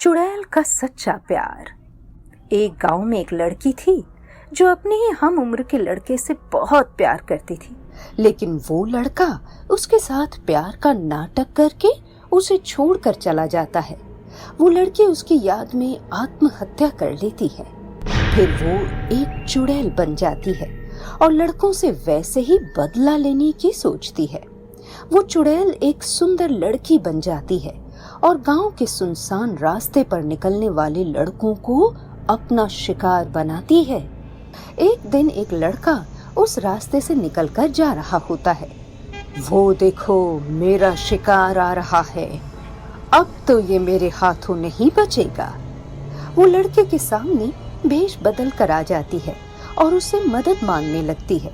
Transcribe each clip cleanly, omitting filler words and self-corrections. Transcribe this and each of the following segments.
चुड़ैल का सच्चा प्यार। एक गांव में एक लड़की थी जो अपने ही हम उम्र के लड़के से बहुत प्यार करती थी, लेकिन वो लड़का उसके साथ प्यार का नाटक करके उसे छोड़कर चला जाता है। वो लड़की उसकी याद में आत्महत्या कर लेती है। फिर वो एक चुड़ैल बन जाती है और लड़कों से वैसे ही बदला लेने की सोचती है। वो चुड़ैल एक सुंदर लड़की बन जाती है और गांव के सुनसान रास्ते पर निकलने वाले लड़कों को अपना शिकार बनाती है। एक दिन एक लड़का उस रास्ते से निकलकर जा रहा होता है। वो देखो, मेरा शिकार आ रहा है, अब तो ये मेरे हाथों नहीं बचेगा। वो लड़के के सामने भेष बदल कर आ जाती है और उससे मदद मांगने लगती है।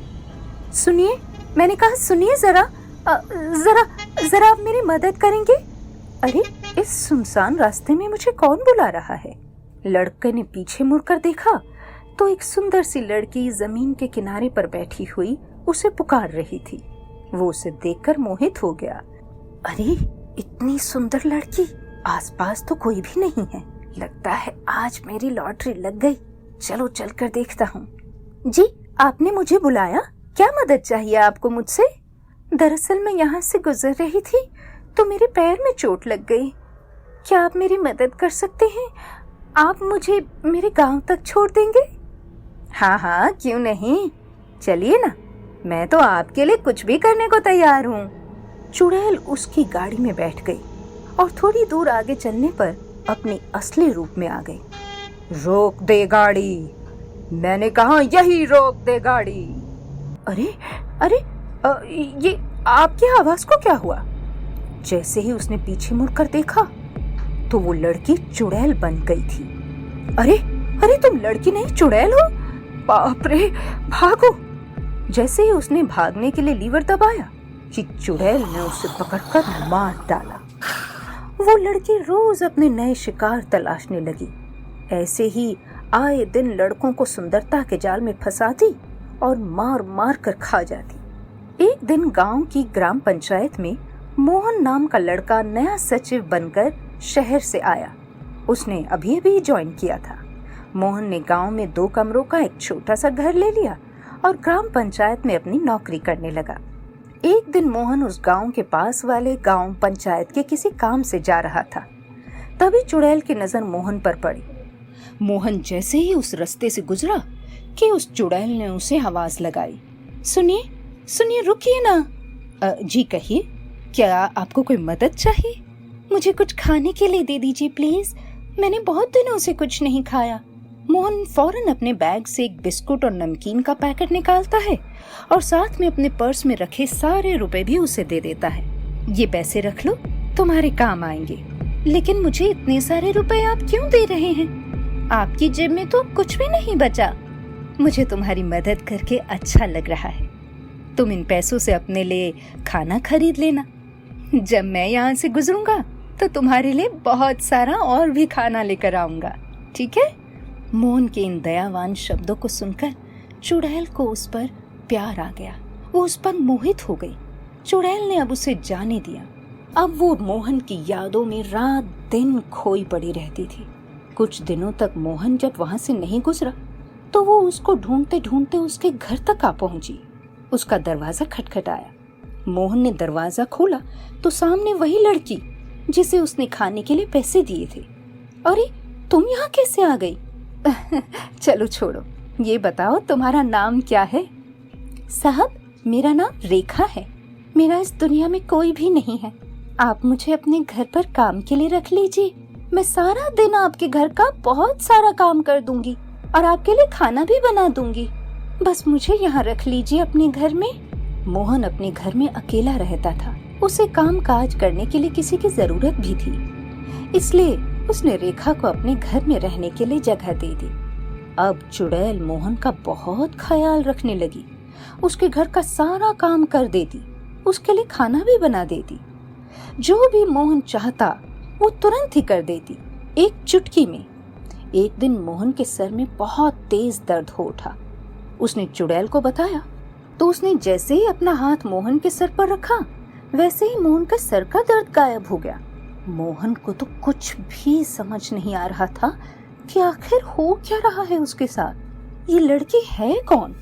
सुनिए, मैंने कहा सुनिए, जरा जरा आप मेरी मदद करेंगे? अरे, इस सुनसान रास्ते में मुझे कौन बुला रहा है? लड़के ने पीछे मुड़कर देखा तो एक सुंदर सी लड़की जमीन के किनारे पर बैठी हुई उसे पुकार रही थी। वो उसे देखकर मोहित हो गया। अरे, इतनी सुंदर लड़की, आसपास तो कोई भी नहीं है। लगता है आज मेरी लॉटरी लग गई। चलो चलकर देखता हूँ। जी, आपने मुझे बुलाया? क्या मदद चाहिए आपको मुझसे? दरअसल मैं यहाँ से गुजर रही थी तो मेरे पैर में चोट लग गई। क्या आप मेरी मदद कर सकते हैं? आप मुझे मेरे गांव तक छोड़ देंगे? हाँ, क्यों नहीं, चलिए ना, मैं तो आपके लिए कुछ भी करने को तैयार हूँ। चुड़ैल उसकी गाड़ी में बैठ गई और थोड़ी दूर आगे चलने पर अपने असली रूप में आ गई। रोक दे गाड़ी, मैंने कहा यही रोक दे गाड़ी। अरे, ये आपकी आवाज को क्या हुआ? जैसे ही उसने पीछे मुड़कर देखा तो वो लड़की चुड़ैल बन गई थी। अरे, तुम लड़की नहीं चुड़ैल हो? बाप रे, भागो! जैसे ही उसने भागने के लिए लीवर दबाया कि चुड़ैल ने उसे पकड़कर मार डाला। वो लड़की रोज अपने नए शिकार तलाशने लगी। ऐसे ही आए दिन लड़कों को सुंदरता के जाल में फंसाती और मार मार कर खा जाती। एक दिन गांव की ग्राम पंचायत में मोहन नाम का लड़का नया सचिव बनकर शहर से आया। उसने अभी अभी ज्वाइन किया था। मोहन ने गांव में 2 कमरों का एक छोटा सा घर ले लिया और ग्राम पंचायत में अपनी नौकरी करने लगा। एक दिन मोहन उस गांव के पास वाले गांव पंचायत के किसी काम से जा रहा था। तभी चुड़ैल की नजर मोहन पर पड़ी। मोहन जैसे ही उस रास्ते से गुजरा कि उस चुड़ैल ने उसे आवाज लगाई। सुनिए, रुकिए ना। जी कहिए, क्या आपको कोई मदद चाहिए? मुझे कुछ खाने के लिए दे दीजिए प्लीज, मैंने बहुत दिनों से कुछ नहीं खाया। मोहन फौरन अपने बैग से एक बिस्कुट और नमकीन का पैकेट निकालता है और साथ में अपने पर्स में रखे सारे रुपए भी उसे दे देता है। ये पैसे रख लो, तुम्हारे काम आएंगे। लेकिन मुझे इतने सारे रुपए आप क्यों दे रहे हैं? आपकी जेब में तो कुछ भी नहीं बचा। मुझे तुम्हारी मदद करके अच्छा लग रहा है। तुम इन पैसों से अपने लिए खाना खरीद लेना। जब मैं यहाँ से गुजरूंगा तो तुम्हारे लिए बहुत सारा और भी खाना लेकर आऊंगा, ठीक है? मोहन के इन दयावान शब्दों को सुनकर चुड़ैल को उस पर प्यार आ गया। वो उस पर मोहित हो गई। चुड़ैल ने अब उसे जाने दिया। अब वो मोहन की यादों में रात दिन खोई पड़ी रहती थी। कुछ दिनों तक मोहन जब वहां से नहीं गुजरा तो वो उसको ढूंढते ढूंढते उसके घर तक आ पहुंची। उसका दरवाजा खटखटाया। मोहन ने दरवाजा खोला तो सामने वही लड़की जिसे उसने खाने के लिए पैसे दिए थे। अरे, तुम यहाँ कैसे आ गई? चलो छोड़ो, ये बताओ तुम्हारा नाम क्या है? साहब, मेरा नाम रेखा है। मेरा इस दुनिया में कोई भी नहीं है। आप मुझे अपने घर पर काम के लिए रख लीजिए। मैं सारा दिन आपके घर का बहुत सारा काम कर दूंगी और आपके लिए खाना भी बना दूंगी। बस मुझे यहाँ रख लीजिए अपने घर में। मोहन अपने घर में अकेला रहता था। उसे काम काज करने के लिए किसी की जरूरत भी थी, इसलिए उसने रेखा को अपने घर में रहने के लिए जगह दे दी। अब चुड़ैल मोहन का बहुत ख्याल रखने लगी। उसके घर का सारा काम कर देती, उसके लिए खाना भी बना देती। जो भी मोहन चाहता वो तुरंत ही कर देती, एक चुटकी में। एक दिन मोहन के सर में बहुत तेज दर्द हो उठा। उसने चुड़ैल को बताया तो उसने जैसे ही अपना हाथ मोहन के सर पर रखा, वैसे ही मोहन का सर का दर्द गायब हो गया। मोहन को तो कुछ भी समझ नहीं आ रहा था कि आखिर हो क्या रहा है उसके साथ। ये लड़की है कौन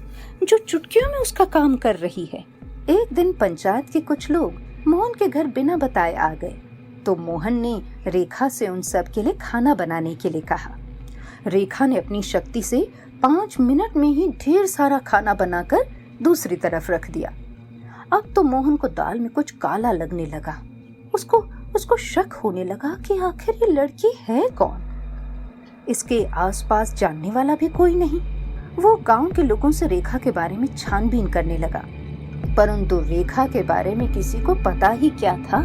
जो चुटकियों में उसका काम कर रही है। एक दिन पंचायत के कुछ लोग मोहन के घर बिना बताए आ गए, तो मोहन ने रेखा से उन सब के लिए खाना बनाने के लिए कहा। रेखा ने अपनी शक्ति से 5 मिनट में ही ढेर सारा खाना बनाकर दूसरी तरफ रख दिया। अब तो मोहन को दाल में कुछ काला लगने लगा। उसको शक होने लगा कि आखिर ये लड़की है कौन। इसके आसपास जानने वाला भी कोई नहीं। वो गांव के लोगों से रेखा के बारे में छानबीन करने लगा, परंतु रेखा के बारे में किसी को पता ही क्या था।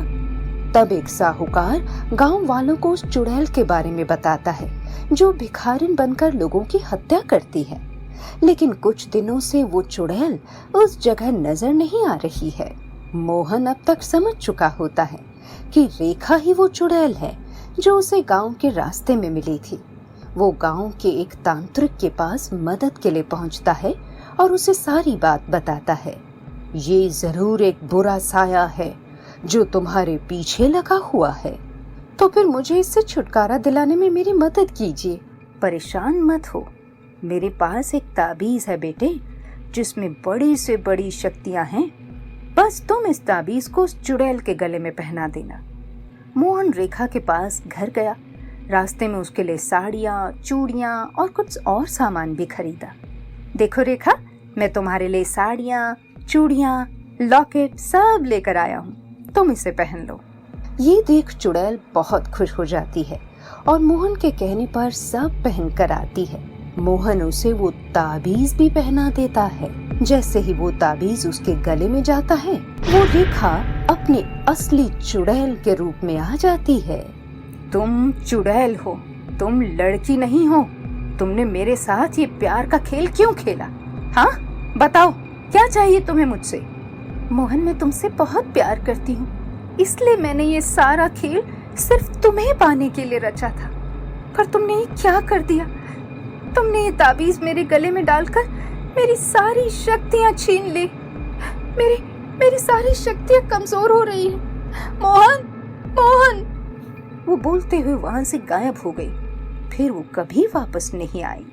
तब एक साहूकार गांव वालों को उस चुड़ैल के बारे में बताता है जो भिखारिन बनकर लोगों की हत्या करती है। लेकिन कुछ दिनों से वो चुड़ैल उस जगह नजर नहीं आ रही है। मोहन अब तक समझ चुका होता है कि रेखा ही वो चुड़ैल है जो उसे गांव के रास्ते में मिली थी। वो गांव के एक तांत्रिक के पास मदद के लिए पहुंचता है और उसे सारी बात बताता है। ये जरूर एक बुरा साया है जो तुम्हारे पीछे लगा हुआ है, तो फिर मुझे इससे छुटकारा दिलाने में मेरी मदद कीजिए। परेशान मत हो, मेरे पास एक ताबीज है बेटे, जिसमें बड़ी से बड़ी शक्तियां हैं। बस तुम इस ताबीज को उस चुड़ैल के गले में पहना देना। मोहन रेखा के पास घर गया। रास्ते में उसके लिए साड़ियाँ, चूड़ियाँ और कुछ और सामान भी खरीदा। देखो रेखा, मैं तुम्हारे लिए साड़ियाँ, चूड़ियाँ, लॉकेट सब लेकर आया हूँ, तुम इसे पहन लो। ये देख चुड़ैल बहुत खुश हो जाती है और मोहन के कहने पर सब पहन कर आती है। मोहन उसे वो ताबीज भी पहना देता है। जैसे ही वो ताबीज उसके गले में जाता है, वो रेखा अपनी असली चुड़ैल के रूप में आ जाती है। तुम चुड़ैल हो, तुम लड़की नहीं हो। तुमने मेरे साथ ये प्यार का खेल क्यों खेला? हाँ बताओ, क्या चाहिए तुम्हें मुझसे? मोहन, मैं तुमसे बहुत प्यार करती हूँ, इसलिए मैंने ये सारा खेल सिर्फ तुम्हें पाने के लिए रचा था। पर तुमने ये क्या कर दिया? तुमने ये ताबीज मेरे गले में डालकर मेरी सारी शक्तियाँ छीन ली। मेरी सारी शक्तियाँ कमजोर हो रही हैं। मोहन, मोहन! वो बोलते हुए वहां से गायब हो गई। फिर वो कभी वापस नहीं आई।